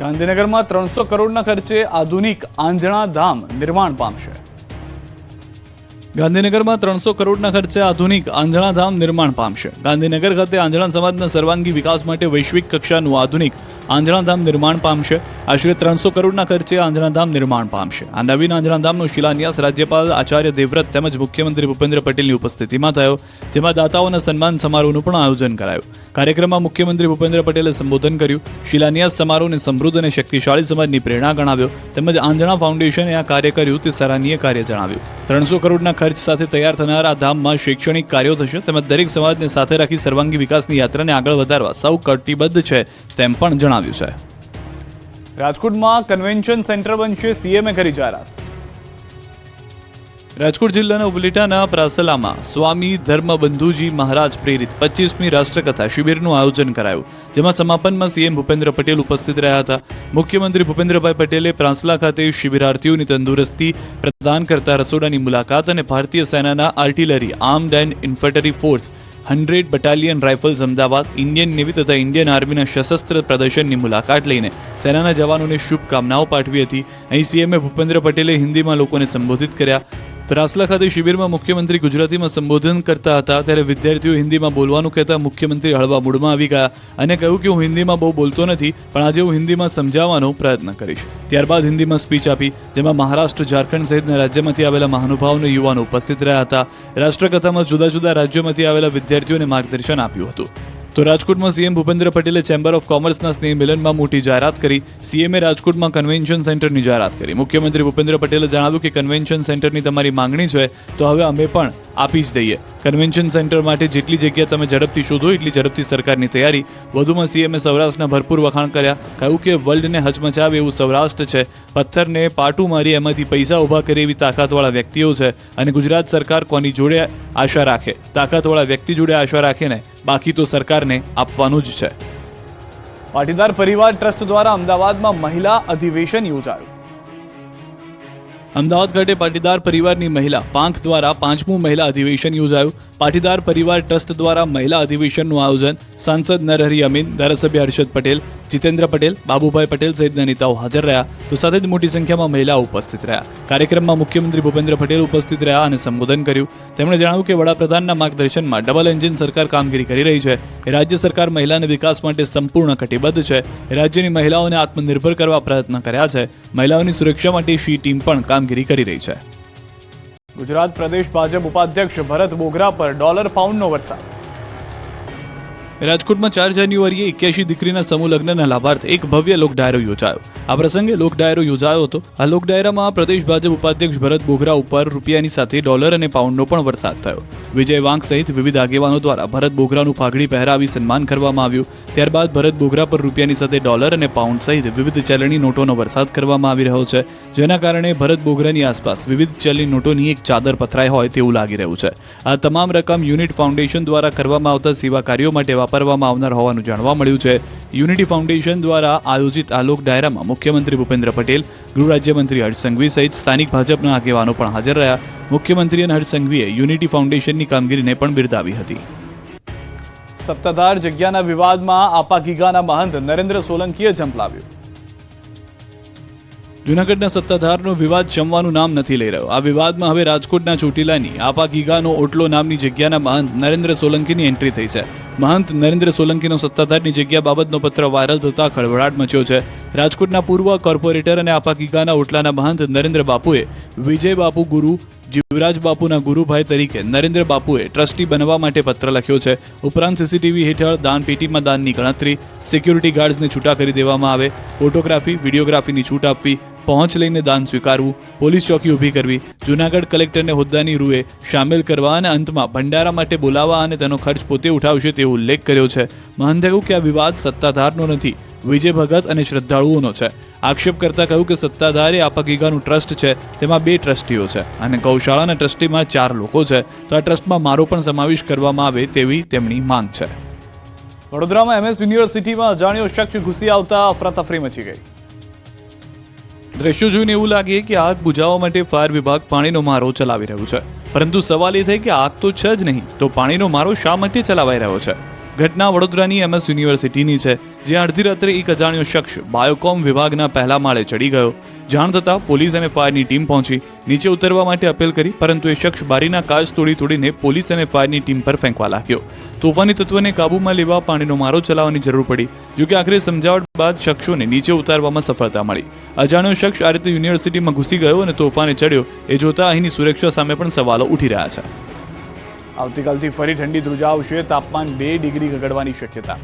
ગાંધીનગરમાં 300 કરોડના ખર્ચે આધુનિક આંજણા ધામ નિર્માણ પામશે. ગાંધીનગરમાં 300 કરોડના ખર્ચે આધુનિક આંજણા ધામ નિર્માણ પામશે. ગાંધીનગર ખાતે આંજણા સમાજના સર્વાંગી વિકાસ માટે વૈશ્વિક કક્ષાનું આધુનિક આંજણા ધામ નિર્માણ પામશે. આશરે 300 કરોડના ખર્ચે આંજણા ધામ નિર્માણ પામશે. આ નવીન આંજણા ધામનો શિલાન્યાસ રાજ્યપાલ આચાર્ય દેવવ્રત તેમજ મુખ્યમંત્રી ભૂપેન્દ્ર પટેલની ઉપસ્થિતિમાં થયો, જેમાં દાતાઓના સન્માન સમારોહનું પણ આયોજન કરાયું. કાર્યક્રમમાં મુખ્યમંત્રી ભૂપેન્દ્ર પટેલે સંબોધન કર્યું. શિલાન્યાસ સમારોહને સમૃદ્ધ અને શક્તિશાળી સમાજની પ્રેરણા ગણાવ્યો તેમજ આંજણા ફાઉન્ડેશને આ કાર્ય કર્યું તે સરાહનીય કાર્ય જણાવ્યું. 300 કરોડના ખર્ચ સાથે તૈયાર થનાર આ ધામમાં શૈક્ષણિક કાર્યો થશે તેમજ દરેક સમાજને સાથે રાખી સર્વાંગી વિકાસની યાત્રાને આગળ વધારવા સૌ કટિબદ્ધ છે તેમ પણ જણાવ્યું છે. રાજકોટમાં કન્વેન્શન સેન્ટર બનશે, સીએમએ કરી જાહેરાત. રાજકોટ જિલ્લાના ઉપલેટાના પ્રાસલામાં સ્વામી ધર્મબંધુજી મહારાજ પ્રેરિત 25મી રાષ્ટ્રકથા શિબિરનું આયોજન કરાયું, જેમાં સમાપનમાં સીએમ ભૂપેન્દ્ર પટેલ ઉપસ્થિત રહ્યા હતા. મુખ્યમંત્રી ભૂપેન્દ્રભાઈ પટેલે પ્રાસલા ખાતે શિબિરાર્થીઓની તંદુરસ્તી પ્રદાન કરતા રસોડાની મુલાકાત અને ભારતીય સેનાના artillery armed and infantry force 100 battalion rifles Ahmedabad, Indian navy તથા ઇન્ડિયન આર્મીના સશસ્ત્ર પ્રદર્શનની મુલાકાત લઈને સેનાના જવાનોને શુભકામનાઓ પાઠવી હતી. અહીં સીએમએ ભૂપેન્દ્ર પટેલે હિન્દીમાં લોકોને સંબોધિત કર્યા. પ્રાસલા ખાતે શિબિરમાં મુખ્યમંત્રી ગુજરાતીમાં સંબોધન કરતા હતા ત્યારે વિદ્યાર્થીઓ હિન્દીમાં બોલવાનું કહેતા મુખ્યમંત્રી હળવા મૂડમાં આવી ગયા અને કહ્યું કે હું હિન્દીમાં બહુ બોલતો નથી, પણ આજે હું હિન્દીમાં સમજાવવાનો પ્રયત્ન કરીશ. ત્યારબાદ હિન્દીમાં સ્પીચ આપી, જેમાં મહારાષ્ટ્ર, ઝારખંડ સહિતના રાજ્યમાંથી આવેલા મહાનુભાવો અને યુવાનો ઉપસ્થિત રહ્યા હતા. રાષ્ટ્રકથામાં જુદા જુદા રાજ્યોમાંથી આવેલા વિદ્યાર્થીઓને માર્ગદર્શન આપ્યું હતું. તો રાજકોટમાં સીએમ ભૂપેન્દ્ર પટેલે ચેમ્બર ઓફ કોમર્સના સ્નેહ મિલનમાં મોટી જાહેરાત કરી. સીએમએ રાજકોટમાં કન્વેન્શન સેન્ટરની જાહેરાત કરી. મુખ્યમંત્રી ભૂપેન્દ્ર પટેલે જણાવ્યું કે કન્વેન્શન સેન્ટરની તમારી માંગણી છે તો હવે અમે પણ આપી જ દઈએ. કન્વેન્શન સેન્ટર માટે જેટલી જગ્યા તમે ઝડપથી શોધો એટલી ઝડપથી સરકારની તૈયારી. વધુમાં સીએમએ સૌરાષ્ટ્રના ભરપૂર વખાણ કર્યા. કહ્યું કે વર્લ્ડને હચમચાવે એવું સૌરાષ્ટ્ર છે. પથ્થરને પાટું મારી એમાંથી પૈસા ઊભા કરે એવી તાકાતવાળા વ્યક્તિઓ છે અને ગુજરાત સરકાર કોની જોડે આશા રાખે? તાકાતવાળા વ્યક્તિ જોડે આશા રાખે ને, બાકી તો સરકારને આપવાનું જ છે. પાટીદાર પરિવાર ટ્રસ્ટ દ્વારા અમદાવાદમાં મહિલા અધિવેશન યોજાયું. અમદાવાદ ખાતે પાટીદાર પરિવારની મહિલા પાંખ દ્વારા 5મું મહિલા અધિવેશન યોજાયું. પાટીદાર પરિવાર ટ્રસ્ટ દ્વારા મહિલા અધિવેશનનું આયોજન સાંસદ નરહરી અમીન, ધારાસભ્ય હર્ષદ પટેલ, જીતેન્દ્ર પટેલ, બાબુભાઈ પટેલ સહિતના નેતાઓ હાજર રહ્યા, તો સાથે જ મોટી સંખ્યામાં મહિલાઓ ઉપસ્થિત રહ્યા. કાર્યક્રમમાં મુખ્યમંત્રી ભૂપેન્દ્ર પટેલ ઉપસ્થિત રહ્યા અને સંબોધન કર્યું. તેમણે જણાવ્યું કે વડાપ્રધાનના માર્ગદર્શનમાં ડબલ એન્જિન સરકાર કામગીરી કરી રહી છે. રાજ્ય સરકાર મહિલાના વિકાસ માટે સંપૂર્ણ કટિબદ્ધ છે. રાજ્યની મહિલાઓને આત્મનિર્ભર કરવા પ્રયત્ન કર્યા છે. મહિલાઓની સુરક્ષા માટે શી ટીમ પણ કામગીરી કરી રહી છે. ગુજરાત પ્રદેશ ભાજપ ઉપાધ્યક્ષ ભરત બોઘરા પર ડોલર પાઉન્ડનો વરસાદ. રાજકોટમાં 4 જાન્યુઆરીએ 81 દીકરીના સમૂહ લગ્નના લાભાર્થે એક ભવ્ય લોક ડાયરો યોજાયો. આ પ્રસંગે લોક ડાયરો યોજાયો હતો. આ લોક ડાયરામાં પ્રદેશ ભાજપ ઉપાધ્યક્ષ ભરત બોઘરા ઉપર રૂપિયાની સાથે ડોલર અને પાઉન્ડનો પણ વરસાદ થયો. વિજય વાંક સહિત વિવિધ આગેવાનો દ્વારા ભરત બોઘરાનું પાઘડી પહેરાવી સન્માન કરવામાં આવ્યું. ત્યારબાદ ભરત બોઘરા પર રૂપિયાની સાથે ડોલર અને પાઉન્ડ સહિત વિવિધ ચલણી નોટોનો વરસાદ કરવામાં આવી રહ્યો છે, જેના કારણે ભરત બોઘરાની આસપાસ વિવિધ ચલણી નોટોની એક ચાદર પથરાઈ હોય તેવું લાગી રહ્યું છે. આ તમામ રકમ યુનિટ ફાઉન્ડેશન દ્વારા કરવામાં આવતા સેવા કાર્યો માટે વાપરવામાં આવનાર હોવાનું જાણવા મળ્યું છે. યુનિટી ફાઉન્ડેશન દ્વારા આયોજિત આ લોક ડાયરામાં મુખ્યમંત્રી ભૂપેન્દ્ર પટેલ, ગૃહ રાજ્યમંત્રી હર્ષ સંઘવી સહિત સ્થાનિક ભાજપના આગેવાનો પણ હાજર રહ્યા. મુખ્યમંત્રી અને હર્ષ સંઘવીએ યુનિટી ફાઉન્ડેશનની કામગીરીને પણ બિરદાવી હતી. સત્તાધાર જગ્યાના વિવાદમાં આપા ગીગાના મહંત નરેન્દ્ર સોલંકીએ ઝંપલાવ્યું. જૂનાગઢના સત્તાધારનો વિવાદ શમવાનું નામ નથી લઈ રહ્યો. આ વિવાદમાં હવે રાજકોટના ચોટીલાની આપા ગીગાનો ઓટલો નામની જગ્યાના મહંત નરેન્દ્ર સોલંકીની એન્ટ્રી થઈ છે. મહંત નરેન્દ્ર સોલંકીનો સત્તાધારની જગ્યા બાબતનો પત્ર વાયરલ થતા ખળભળાટ મચ્યો છે. રાજકોટના પૂર્વ કોર્પોરેટર અને આપા ગીગાના ઓટલાના મહંત નરેન્દ્ર બાપુએ વિજય બાપુ ગુરુ, જીવરાજ બાપુના ગુરુભાઈ તરીકે નરેન્દ્ર બાપુએ ટ્રસ્ટી બનવા માટે પત્ર લખ્યો છે. ઉપરાંત સીસીટીવી હેઠળ દાન પેટીમાં દાનની ગણતરી, સિક્યુરિટી ગાર્ડ્સને છૂટા કરી દેવામાં આવે, ફોટોગ્રાફી, વિડીયોગ્રાફીની છૂટ આપવી, પહોંચ લઈને દાન સ્વીકારવું, પોલીસ ચોકી ઊભી કરવી, જૂનાગઢ કલેક્ટરને હોદ્દાની રૂએ સામેલ કરવા અને અંતમાં ભંડારા માટે બોલાવવા અને તેનો ખર્ચ પોતે ઉઠાવશે તેવો ઉલ્લેખ કર્યો છે. મહંતે કહ્યું કે આ વિવાદ સત્તાધારનો નથી, વિજય ભગત અને શ્રદ્ધાળુઓનો છે. આક્ષેપ કરતા કહ્યું કે સત્તાધારે આપા ગીગાનું ટ્રસ્ટ છે, તેમાં 2 ટ્રસ્ટીઓ છે અને ગૌશાળાના ટ્રસ્ટીમાં 4 લોકો છે, તો આ ટ્રસ્ટમાં મારો પણ સમાવેશ કરવામાં આવે તેવી તેમની માંગ છે. વડોદરામાં MS યુનિવર્સિટીમાં અજાણ્યો શખ્સ ઘૂસી આવતા અફરાતફરી મચી ગઈ. દ્રશ્યો જોઈને એવું લાગે કે આગ બુઝાવવા માટે ફાયર વિભાગ પાણીનો મારો ચલાવી રહ્યું છે, પરંતુ સવાલ એ થાય કે આગ તો છે જ નહીં, તો પાણીનો મારો શા માટે ચલાવાઈ રહ્યો છે? ઘટના વડોદરાની MS યુનિવર્સિટીની છે, જ્યાં અડધી રાત્રે એક અજાણ્યો શખ્સ બાયોકોમ વિભાગના પહેલા માળે ચડી ગયો. જાણ થતાં પોલીસ અને ફાયરની ટીમ પહોંચી નીચે ઉતરવા માટે અપીલ કરી, પરંતુ એ શખ્સ બારીના કાચ તોડીને પોલીસ અને ફાયરની ટીમ પર ફેંકવા લાગ્યો. તોફાની તત્વને કાબૂમાં લેવા પાણીનો મારો ચલાવવાની જરૂર પડી, જોકે આખરે સમજાવટ બાદ શખ્સોને નીચે ઉતારવામાં સફળતા મળી. અજાણ્યો શખ્સ આ રીતે યુનિવર્સિટીમાં ઘૂસી ગયો અને તોફાને ચડ્યો એ જોતા અહીંની સુરક્ષા સામે પણ સવાલો ઉઠી રહ્યા છે. આવતીકાલથી ફરી ઠંડી ધ્રુજાવશે, તાપમાન 2 ડિગ્રી ગગડવાની શક્યતા.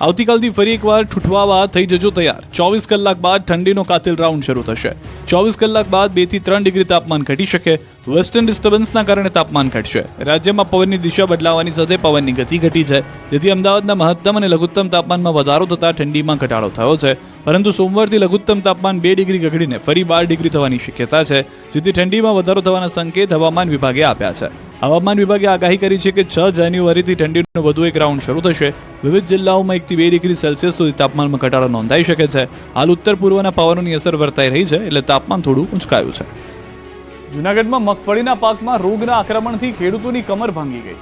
આવતીકાલથી ફરી એકવાર ઠૂઠવાવા થઈ જજો તૈયાર. 24 કલાક બાદ ઠંડીનો કાતિલ રાઉન્ડ શરૂ થશે. 24 કલાક બાદ 2 થી 3 ડિગ્રી તાપમાન ઘટી શકે. વેસ્ટર્ન ડિસ્ટર્બન્સના કારણે તાપમાન ઘટશે. રાજ્યમાં પવનની દિશા બદલાવાની સાથે પવનની ગતિ ઘટી છે, જેથી અમદાવાદના મહત્તમ અને લઘુત્તમ તાપમાનમાં વધારો થતાં ઠંડીમાં ઘટાડો થયો છે. પરંતુ સોમવારથી લઘુત્તમ તાપમાન 2 ડિગ્રી ગગડીને ફરી 12 ડિગ્રી થવાની શક્યતા છે, જેથી ઠંડીમાં વધારો થવાના સંકેત હવામાન વિભાગે આપ્યા છે. હવામાન વિભાગે આગાહી કરી છે કે 6 જાન્યુઆરીથી ઠંડીનો વધુ એક રાઉન્ડ શરૂ થશે. વિવિધ જિલ્લાઓમાં 1 થી 2 ડિગ્રી સેલ્સિયસ સુધી તાપમાનમાં ઘટાડો નોંધાઈ શકે છે. હાલ ઉત્તર પૂર્વના પવનોની અસર વર્તાઈ રહી છે, એટલે તાપમાન થોડું ઊંચકાયું છે. જૂનાગઢમાં મગફળીના પાકમાં રોગના આક્રમણથી ખેડૂતોની કમર ભાંગી ગઈ.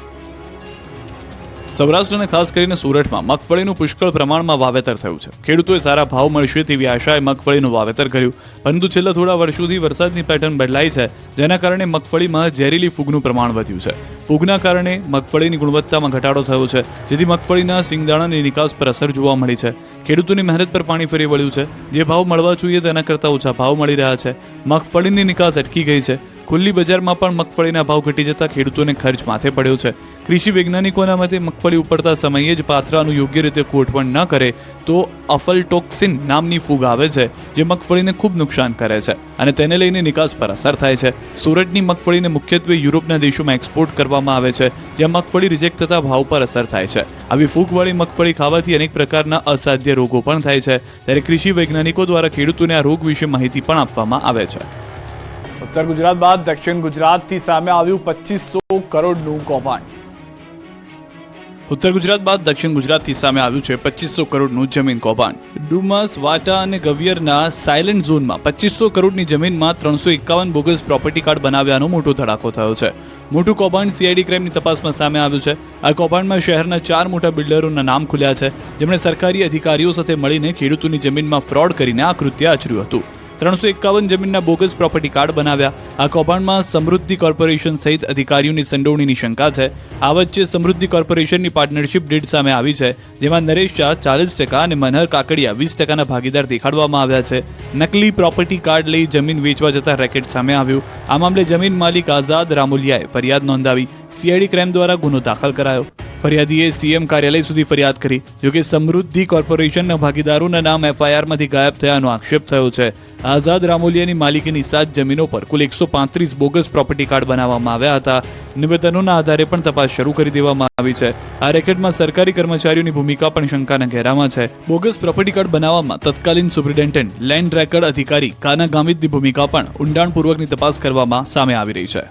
સૌરાષ્ટ્ર અને ખાસ કરીને સુરતમાં મગફળીનું પુષ્કળ પ્રમાણમાં વાવેતર થયું છે. ખેડૂતોએ સારા ભાવ મળશે તેવી આશાએ મગફળીનું વાવેતર કર્યું, પરંતુ છેલ્લા થોડા વર્ષોથી વરસાદની પેટર્ન બદલાઈ છે, જેના કારણે મગફળીમાં ઝેરીલી ફૂગનું પ્રમાણ વધ્યું છે. ફૂગના કારણે મગફળીની ગુણવત્તામાં ઘટાડો થયો છે, જેથી મગફળીના સિંગદાણાની નિકાસ પર અસર જોવા મળી છે. ખેડૂતોની મહેનત પર પાણી ફરી વળ્યું છે. જે ભાવ મળવા જોઈએ તેના કરતાં ઓછા ભાવ મળી રહ્યા છે. મગફળીની નિકાસ અટકી ગઈ છે. ખુલ્લી બજારમાં પણ મગફળીના ભાવ ઘટી જતા ખેડૂતોને ખર્ચ માથે પડ્યો છે. કૃષિ વૈજ્ઞાનિકોના મતે મગફળી ઉપડતા સમયે જ પાથરાનું યોગ્ય રીતે કોટવણ ન કરે તો અફલટોક્સિન નામની ફૂગ આવે છે, જે મગફળીને ખૂબ નુકસાન કરે છે અને તેને લઈને નિકાસ પર અસર થાય છે. સુરતની મગફળીને મુખ્યત્વે યુરોપના દેશોમાં એક્સપોર્ટ કરવામાં આવે છે, જ્યાં મગફળી રિજેક્ટ થતા ભાવ પર અસર થાય છે. આવી ફૂગવાળી મગફળી ખાવાથી અનેક પ્રકારના અસાધ્ય રોગો પણ થાય છે. ત્યારે કૃષિ વૈજ્ઞાનિકો દ્વારા ખેડૂતોને આ રોગ વિશે માહિતી પણ આપવામાં આવે છે. ઉત્તર ગુજરાત બાદ દક્ષિણ ગુજરાતથી સામે આવ્યું 2500 કરોડનું કૌભાંડ. ઉત્તર ગુજરાત બાદ દક્ષિણ ગુજરાતથી સામે આવ્યું છે 2500 કરોડનું જમીન કૌભાંડ. ડુમસ, વાટા અને ગવિયરના સાયલેન્ટ ઝોનમાં 2500 કરોડની જમીનમાં 351 બોગસ પ્રોપર્ટી કાર્ડ બનાવ્યાનો મોટો ધડાકો થયો છે. મોટું કૌભાંડ CID ક્રાઇમની તપાસમાં સામે આવ્યું છે. આ કૌભાંડમાં શહેરના 4 મોટા બિલ્ડરોના નામ ખુલ્યા છે, જેમણે સરકારી અધિકારીઓ સાથે મળીને ખેડૂતોની જમીનમાં ફ્રોડ કરીને આ કૃત્ય આચર્યું હતું. 351 જમીનના બોગસ પ્રોપર્ટી કાર્ડ બનાવ્યા. આ કૌભાંડમાં સમૃદ્ધિ કોર્પોરેશન સહિત અધિકારીઓની સંડોવણીની શંકા છે. આ વચ્ચે સમૃદ્ધિ કોર્પોરેશનની પાર્ટનરશિપ ડીડ સામે આવી છે, જેમાં નરેશ શાહ 40% અને મનહર કાકડિયા 20%ના ભાગીદાર દેખાડવામાં આવ્યા છે. નકલી પ્રોપર્ટી કાર્ડ લઈ જમીન વેચવા જતા રેકેટ સામે આવ્યું. આ મામલે જમીન માલિક આઝાદ રામોલિયાએ ફરિયાદ નોંધાવી. CID ક્રાઇમ દ્વારા ગુનો દાખલ કરાયો. ફરિયાદીએ CM કાર્યાલય સુધી ફરિયાદ કરી. જોકે સમૃદ્ધિ કોર્પોરેશનના ભાગીદારોના નામ FIRમાંથી ગાયબ થયાનો આક્ષેપ થયો છે. આઝાદ રામોલિયાની માલિકીની 7 જમીનો પર કુલ 135 બોગસ પ્રોપર્ટી કાર્ડ બનાવવામાં આવ્યા હતા. નિવેદનોના આધારે પણ તપાસ શરૂ કરી દેવામાં આવી છે. આ રેકેટમાં સરકારી કર્મચારીઓની ભૂમિકા પણ શંકાના ઘેરામાં છે. બોગસ પ્રોપર્ટી કાર્ડ બનાવવામાં તત્કાલીન સુપ્રિન્ટેન્ડન્ટ લેન્ડ રેકર્ડ અધિકારી કાના ગામિતની ભૂમિકા પણ ઊંડાણપૂર્વકની તપાસ કરવામાં સામે આવી રહી છે.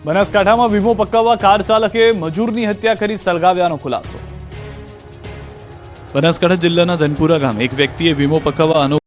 બનાસકાંઠામાં વીમો પકાવવા કાર ચાલકે મજૂરની હત્યા કરી સળગાવ્યાનો ખુલાસો. બનાસકાંઠા જિલ્લાના ધનપુરા ગામે એક વ્યક્તિએ વીમો પકાવવા